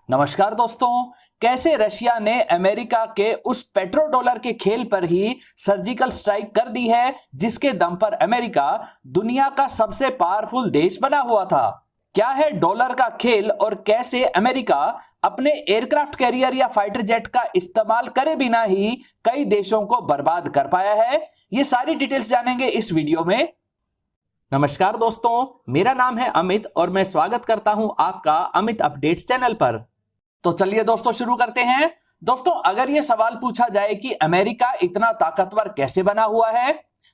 नमस्कार दोस्तों। कैसे रशिया ने अमेरिका के उस पेट्रो डॉलर के खेल पर ही सर्जिकल स्ट्राइक कर दी है जिसके दम पर अमेरिका दुनिया का सबसे पावरफुल देश बना हुआ था। क्या है डॉलर का खेल और कैसे अमेरिका अपने एयरक्राफ्ट कैरियर या फाइटर जेट का इस्तेमाल करे बिना ही कई देशों को बर्बाद कर पाया है, ये सारी डिटेल्स जानेंगे इस वीडियो में। नमस्कार दोस्तों, मेरा नाम है अमित और मैं स्वागत करता हूं आपका अमित अपडेट्स चैनल पर। तो चलिए दोस्तों शुरू करते हैं। दोस्तों, अगर यह सवाल पूछा जाए कि अमेरिका इतना ताकतवर कैसे बना हुआ है,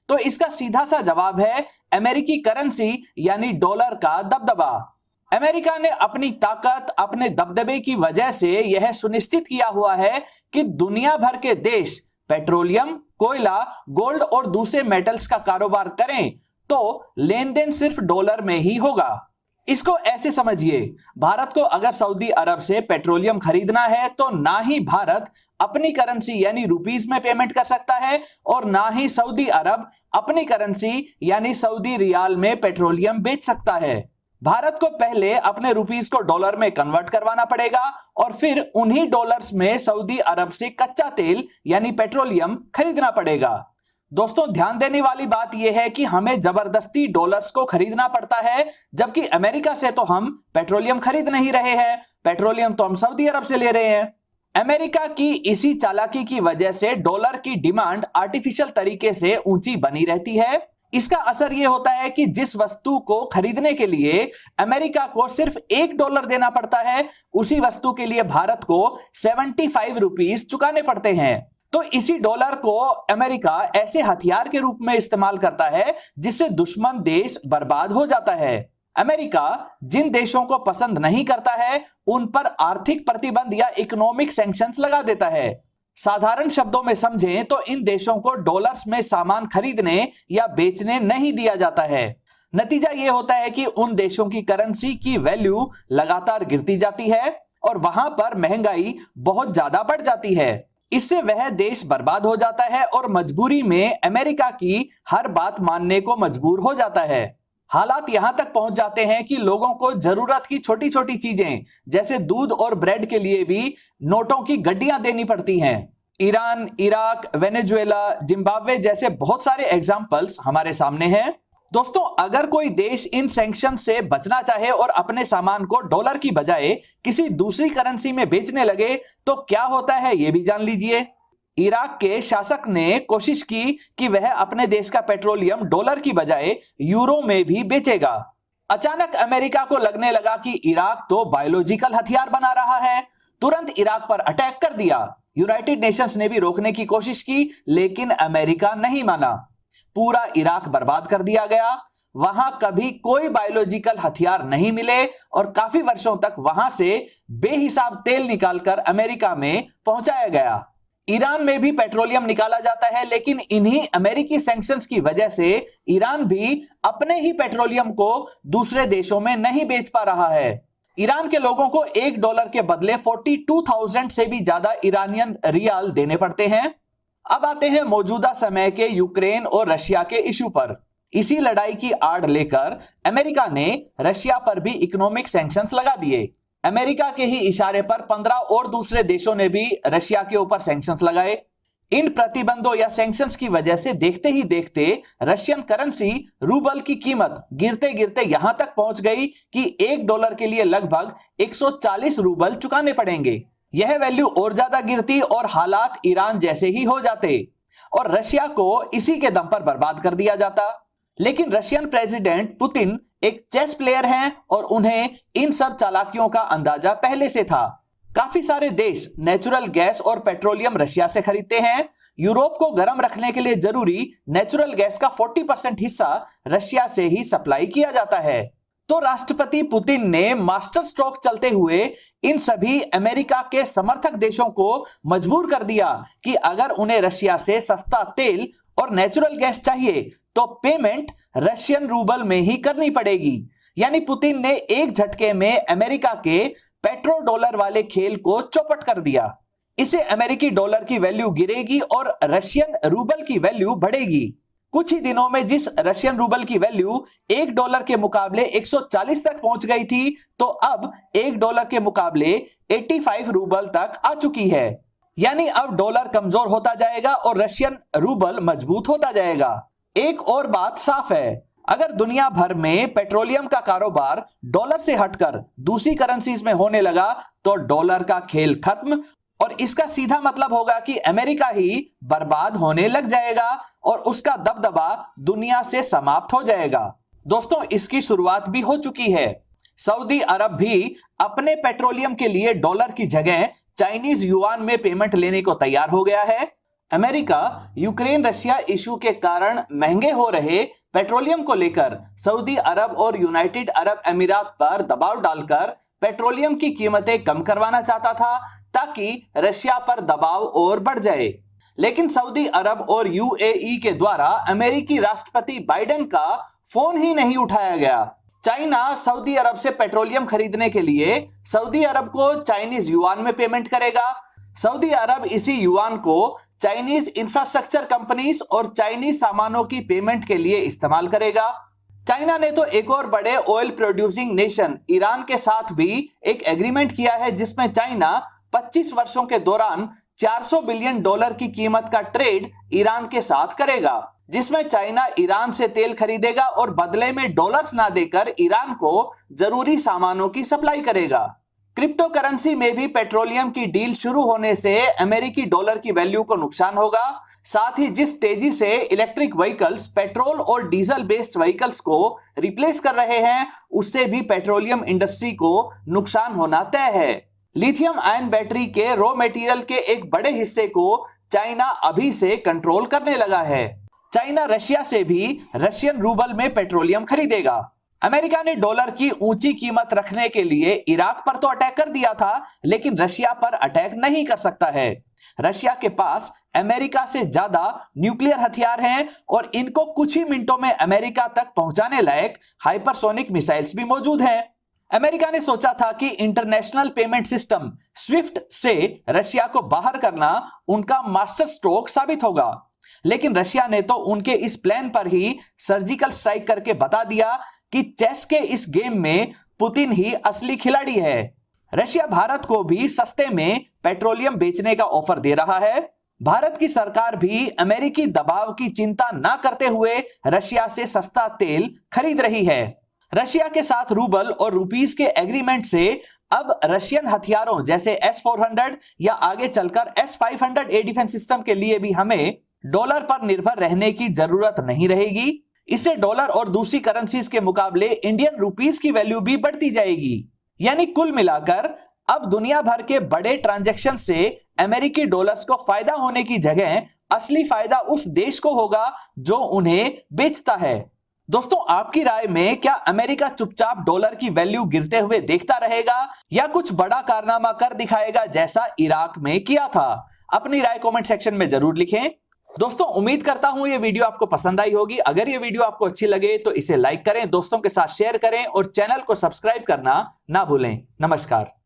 तो इसका सीधा सा जवाब है अमेरिकी करेंसी यानी डॉलर का दबदबा। अमेरिका ने अपनी ताकत, अपने दबदबे की वजह से यह सुनिश्चित किया हुआ है कि दुनिया भर के देश पेट्रोलियम, कोयला, गोल्ड और दूसरे मेटल्स का कारोबार करें तो लेन देन सिर्फ डॉलर में ही होगा। इसको ऐसे समझिए, भारत को अगर सऊदी अरब से पेट्रोलियम खरीदना है तो ना ही भारत अपनी करेंसी यानी रुपीस में पेमेंट कर सकता है और ना ही सऊदी अरब अपनी करेंसी यानी सऊदी रियाल में पेट्रोलियम बेच सकता है। भारत को पहले अपने रुपीस को डॉलर में कन्वर्ट करवाना पड़ेगा और फिर उन्हीं डॉलर्स में सऊदी अरब से कच्चा तेल यानी पेट्रोलियम खरीदना पड़ेगा। दोस्तों, ध्यान देने वाली बात यह है कि हमें जबरदस्ती डॉलर्स को खरीदना पड़ता है, जबकि अमेरिका से तो हम पेट्रोलियम खरीद नहीं रहे हैं, पेट्रोलियम तो हम सऊदी अरब से ले रहे हैं। अमेरिका की इसी चालाकी की वजह से डॉलर की डिमांड आर्टिफिशियल तरीके से ऊंची बनी रहती है। इसका असर यह होता है कि जिस वस्तु को खरीदने के लिए अमेरिका को सिर्फ $1 देना पड़ता है, उसी वस्तु के लिए भारत को 75 रुपीस चुकाने पड़ते हैं। तो इसी डॉलर को अमेरिका ऐसे हथियार के रूप में इस्तेमाल करता है जिससे दुश्मन देश बर्बाद हो जाता है। अमेरिका जिन देशों को पसंद नहीं करता है उन पर आर्थिक प्रतिबंध या इकोनॉमिक सैंक्शंस लगा देता है। साधारण शब्दों में समझें तो इन देशों को डॉलर्स में सामान खरीदने या बेचने नहीं दिया जाता है। नतीजा यह होता है कि उन देशों की करेंसी की वैल्यू लगातार गिरती जाती है और वहां पर महंगाई बहुत ज्यादा बढ़ जाती है। इससे वह देश बर्बाद हो जाता है और मजबूरी में अमेरिका की हर बात मानने को मजबूर हो जाता है। हालात यहां तक पहुंच जाते हैं कि लोगों को जरूरत की छोटी छोटी चीजें जैसे दूध और ब्रेड के लिए भी नोटों की गड्डियां देनी पड़ती हैं। ईरान, इराक, वेनेजुएला, जिम्बाब्वे जैसे बहुत सारे एग्जाम्पल्स हमारे सामने हैं। दोस्तों, अगर कोई देश इन सैंक्शन से बचना चाहे और अपने सामान को डॉलर की बजाय किसी दूसरी करेंसी में बेचने लगे तो क्या होता है यह भी जान लीजिए। इराक के शासक ने कोशिश की कि वह अपने देश का पेट्रोलियम डॉलर की बजाय यूरो में भी बेचेगा। अचानक अमेरिका को लगने लगा कि इराक तो बायोलॉजिकल हथियार बना रहा है, तुरंत इराक पर अटैक कर दिया। यूनाइटेड नेशंस ने भी रोकने की कोशिश की लेकिन अमेरिका नहीं माना। पूरा इराक बर्बाद कर दिया गया। वहां कभी कोई बायोलॉजिकल हथियार नहीं मिले और काफी वर्षों तक वहां से बेहिसाब तेल निकालकर अमेरिका में पहुंचाया गया। ईरान में भी पेट्रोलियम निकाला जाता है लेकिन इन्हीं अमेरिकी सैंक्शंस की वजह से ईरान भी अपने ही पेट्रोलियम को दूसरे देशों में नहीं बेच पा रहा है। ईरान के लोगों को $1 के बदले 42,000 से भी ज्यादा ईरानियन रियाल देने पड़ते हैं। अब आते हैं मौजूदा समय के यूक्रेन और रशिया के इश्यू पर। इसी लड़ाई की आड़ लेकर अमेरिका ने रशिया पर भी इकोनॉमिक सैंक्शंस लगा दिए। अमेरिका के ही इशारे पर 15 और दूसरे देशों ने भी रशिया के ऊपर सैंक्शंस लगाए। इन प्रतिबंधों या सैंक्शंस की वजह से देखते ही देखते रशियन करेंसी रूबल की कीमत गिरते गिरते यहां तक पहुंच गई कि $1 के लिए लगभग 140 रूबल चुकाने पड़ेंगे। यह वैल्यू और ज्यादा गिरती और हालात ईरान जैसे ही हो जाते और रशिया को इसी के दम पर बर्बाद कर दिया जाता। लेकिन रशियन प्रेसिडेंट पुतिन एक चेस प्लेयर हैं और उन्हें इन सब चालाकियों का अंदाजा पहले से था। काफी सारे देश नेचुरल गैस और पेट्रोलियम रशिया से खरीदते हैं। यूरोप को गर्म रखने के लिए जरूरी नेचुरल गैस का 40% हिस्सा रशिया से ही सप्लाई किया जाता है। तो राष्ट्रपति पुतिन ने मास्टर स्ट्रोक चलते हुए इन सभी अमेरिका के समर्थक देशों को मजबूर कर दिया कि अगर उन्हें रशिया से सस्ता तेल और नेचुरल गैस चाहिए तो पेमेंट रशियन रूबल में ही करनी पड़ेगी। यानी पुतिन ने एक झटके में अमेरिका के पेट्रो डॉलर वाले खेल को चौपट कर दिया। इससे अमेरिकी डॉलर की वैल्यू गिरेगी और रशियन रूबल की वैल्यू बढ़ेगी। कुछ ही दिनों में जिस रशियन रूबल की वैल्यू $1 के मुकाबले 140 तक पहुंच गई थी, तो अब $1 के मुकाबले 85 रूबल तक आ चुकी है। यानी अब डॉलर कमजोर होता जाएगा और रशियन रूबल मजबूत होता जाएगा। एक और बात साफ है, अगर दुनिया भर में पेट्रोलियम का कारोबार डॉलर से हटकर दूसरी करेंसीज में होने लगा तो डॉलर का खेल खत्म और इसका सीधा मतलब होगा कि अमेरिका ही बर्बाद होने लग जाएगा और उसका दबदबा दुनिया से समाप्त हो जाएगा। दोस्तों, इसकी शुरुआत भी हो चुकी है। सऊदी अरब भी अपने पेट्रोलियम के लिए डॉलर की जगह चाइनीज युआन में पेमेंट लेने को तैयार हो गया है। अमेरिका यूक्रेन रशिया इशू के कारण महंगे हो रहे पेट्रोलियम को लेकर सऊदी अरब और यूनाइटेड अरब अमीरात पर दबाव डालकर पेट्रोलियम की कीमतें कम करवाना चाहता था ताकि रशिया पर दबाव और बढ़ जाए। लेकिन सऊदी अरब और यूएई के द्वारा अमेरिकी राष्ट्रपति बाइडेन का फोन ही नहीं उठाया गया। चाइना सऊदी अरब से पेट्रोलियम खरीदने के लिए सऊदी अरब को चाइनीज युआन में पेमेंट करेगा। सऊदी अरब इसी युआन को चाइनीज इंफ्रास्ट्रक्चर कंपनीज और चाइनीज सामानों की पेमेंट के लिए इस्तेमाल करेगा। चाइना ने तो एक और बड़े ऑयल प्रोड्यूसिंग नेशन ईरान के साथ भी एक एग्रीमेंट किया है जिसमें चाइना 25 वर्षों के दौरान $400 बिलियन की कीमत का ट्रेड ईरान के साथ करेगा, जिसमें चाइना ईरान से तेल खरीदेगा और बदले में डॉलर्स ना देकर ईरान को जरूरी सामानों की सप्लाई करेगा। क्रिप्टो करेंसी में भी पेट्रोलियम की डील शुरू होने से अमेरिकी डॉलर की वैल्यू को नुकसान होगा। साथ ही जिस तेजी से इलेक्ट्रिक व्हीकल्स पेट्रोल और डीजल बेस्ड व्हीकल्स को रिप्लेस कर रहे हैं, उससे भी पेट्रोलियम इंडस्ट्री को नुकसान होना तय है। लिथियम आयन बैटरी के रॉ मटेरियल के एक बड़े हिस्से को चाइना अभी से कंट्रोल करने लगा है। चाइना रशिया से भी रशियन रूबल में पेट्रोलियम खरीदेगा। अमेरिका ने डॉलर की ऊंची कीमत रखने के लिए इराक पर तो अटैक कर दिया था, लेकिन रशिया पर अटैक नहीं कर सकता है। रशिया के पास अमेरिका से ज्यादा न्यूक्लियर हथियार हैं और इनको कुछ ही मिनटों में अमेरिका तक पहुंचाने लायक हाइपरसोनिक मिसाइल्स भी मौजूद हैं। अमेरिका ने सोचा था कि इंटरनेशनल पेमेंट सिस्टम स्विफ्ट से रशिया को बाहर करना उनका मास्टर स्ट्रोक साबित होगा, लेकिन रशिया ने तो उनके इस प्लान पर ही सर्जिकल स्ट्राइक करके बता दिया कि चेस के इस गेम में पुतिन ही असली खिलाड़ी है। रशिया भारत को भी सस्ते में पेट्रोलियम बेचने का ऑफर दे रहा है। भारत की सरकार भी अमेरिकी दबाव की चिंता ना करते हुए रशिया से सस्ता तेल खरीद रही है। रशिया के साथ रूबल और रुपीस के एग्रीमेंट से अब रशियन हथियारों जैसे S-400 या आगे चलकर S-500 एयर डिफेंस सिस्टम के लिए भी हमें डॉलर पर निर्भर रहने की जरूरत नहीं रहेगी। इससे डॉलर और दूसरी करेंसीज के मुकाबले इंडियन रुपीस की वैल्यू भी बढ़ती जाएगी। यानी कुल मिलाकर अब दुनिया भर के बड़े ट्रांजैक्शन से अमेरिकी डॉलर्स को फायदा होने की जगह असली फायदा उस देश को होगा जो उन्हें बेचता है। दोस्तों, आपकी राय में क्या अमेरिका चुपचाप डॉलर की वैल्यू गिरते हुए देखता रहेगा या कुछ बड़ा कारनामा कर दिखाएगा जैसा इराक में किया था? अपनी राय कमेंट सेक्शन में जरूर लिखें। दोस्तों, उम्मीद करता हूं ये वीडियो आपको पसंद आई होगी। अगर ये वीडियो आपको अच्छी लगे तो इसे लाइक करें, दोस्तों के साथ शेयर करें और चैनल को सब्सक्राइब करना ना भूलें। नमस्कार।